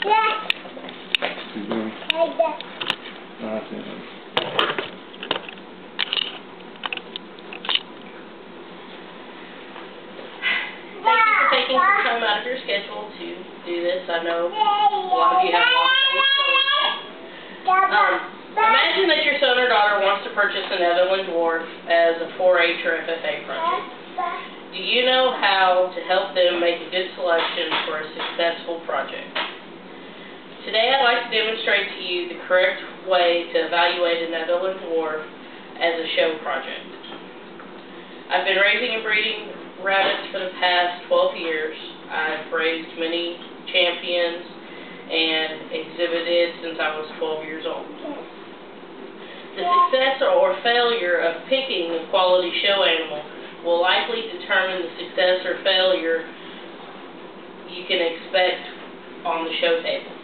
He's doing. Oh, that's it. Thank you for taking some time out of your schedule to do this. I know a lot of you have long days, so imagine that your son or daughter wants to purchase a Netherland dwarf as a 4-H or FFA project. Do you know how to help them make a good selection for a successful project? Today I'd like to demonstrate to you the correct way to evaluate a Netherland dwarf as a show project. I've been raising and breeding rabbits for the past 12 years. I've raised many champions and exhibited since I was 12 years old. The success or failure of picking a quality show animal will likely determine the success or failure you can expect on the show table.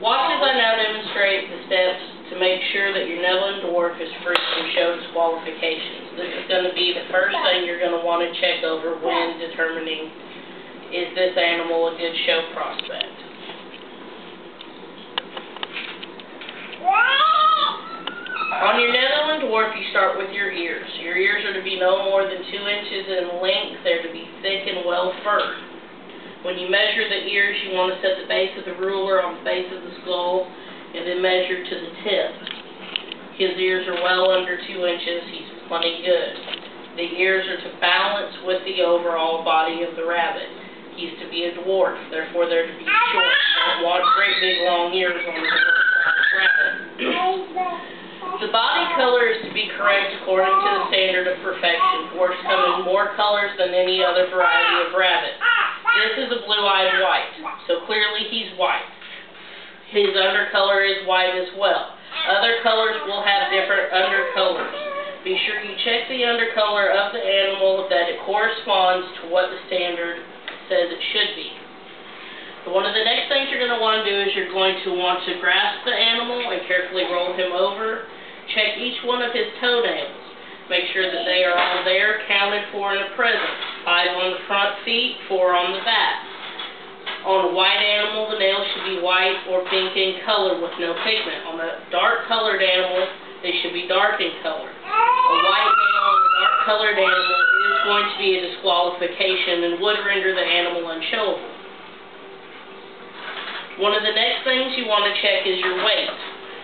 Watch as I now demonstrate the steps to make sure that your Netherland dwarf is free from show disqualifications. This is going to be the first thing you're going to want to check over when determining is this animal a good show prospect. On your Netherland dwarf, you start with your ears. Your ears are to be no more than 2 inches in length. They're to be thick and well furred. When you measure the ears, you want to set the base of the ruler on the base of the skull and then measure to the tip. His ears are well under 2 inches. He's plenty good. The ears are to balance with the overall body of the rabbit. He's to be a dwarf, therefore they're to be short. You don't want great big long ears on the rabbit. The body color is to be correct according to the standard of perfection. Dwarfs come in more colors than any other variety of rabbit. This is a blue-eyed white, so clearly he's white. His undercolor is white as well. Other colors will have different undercolors. Be sure you check the undercolor of the animal that it corresponds to what the standard says it should be. So one of the next things you're going to want to do is you're going to want to grasp the animal and carefully roll him over. Check each one of his toenails. Make sure that they are all there, counted for and present. 5 on the front feet, 4 on the back. On a white animal, the nails should be white or pink in color with no pigment. On a dark-colored animal, they should be dark in color. A white nail on a dark-colored animal is going to be a disqualification and would render the animal unshowable. One of the next things you want to check is your weight.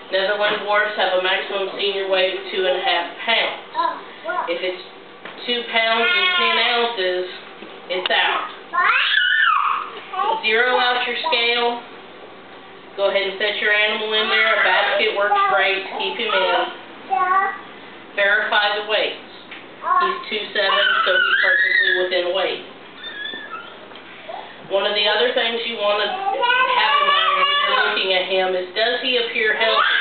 Netherland dwarfs have a maximum senior weight of 2.5 pounds. If it's 2 pounds and 10 ounces, it's out. Zero out your scale. Go ahead and set your animal in there. A basket works great to keep him in. Verify the weights. He's 2.7, so he's perfectly within weight. One of the other things you want to have in mind when you're looking at him is, does he appear healthy?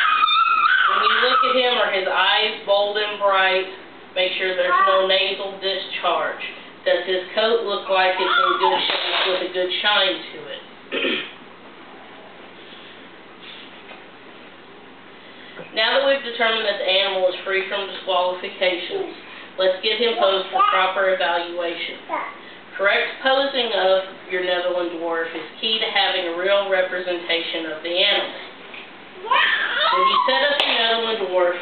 When you look at him, are his eyes bold and bright? Make sure there's no nasal discharge. Does his coat look like it's in good shape with a good shine to it? Now that we've determined that the animal is free from disqualifications, let's get him posed for proper evaluation. Correct posing of your Netherland dwarf is key to having a real representation of the animal. When you set up your Netherland dwarf,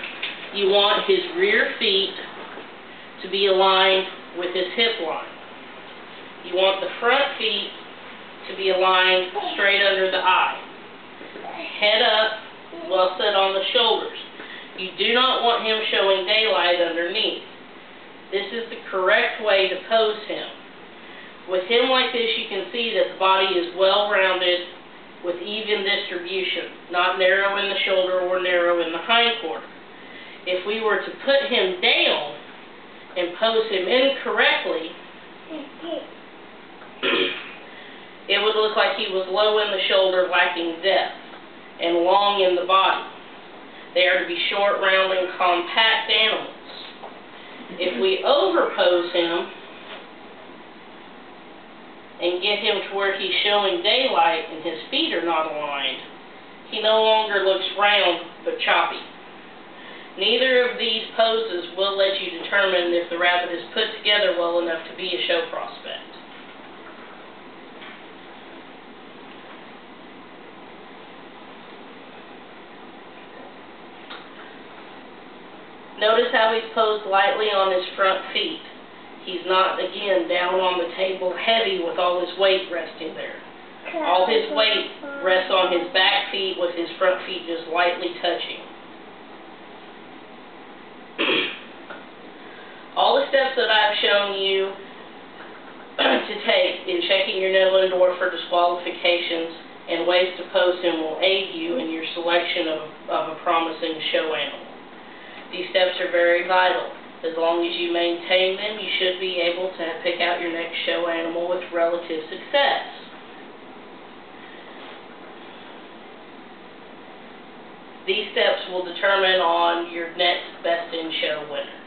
you want his rear feet to be aligned with his hip line. You want the front feet to be aligned straight under the eye. Head up, well set on the shoulders. You do not want him showing daylight underneath. This is the correct way to pose him. With him like this, you can see that the body is well-rounded with even distribution, not narrow in the shoulder or narrow in the hindquarter. If we were to put him down and pose him incorrectly, it would look like he was low in the shoulder, lacking depth, and long in the body. They are to be short, round, and compact animals. If we overpose him and get him to where he's showing daylight and his feet are not aligned, he no longer looks round but choppy. Neither of these poses will let you determine if the rabbit is put together well enough to be a show prospect. Notice how he's posed lightly on his front feet. He's not, again, down on the table heavy with all his weight resting there. All his weight rests on his back feet with his front feet just lightly touching. All the steps that I've shown you to take in checking your nettle and door for disqualifications and ways to post him will aid you in your selection of a promising show animal. These steps are very vital. As long as you maintain them, you should be able to pick out your next show animal with relative success. These steps will determine on your next best in show winner.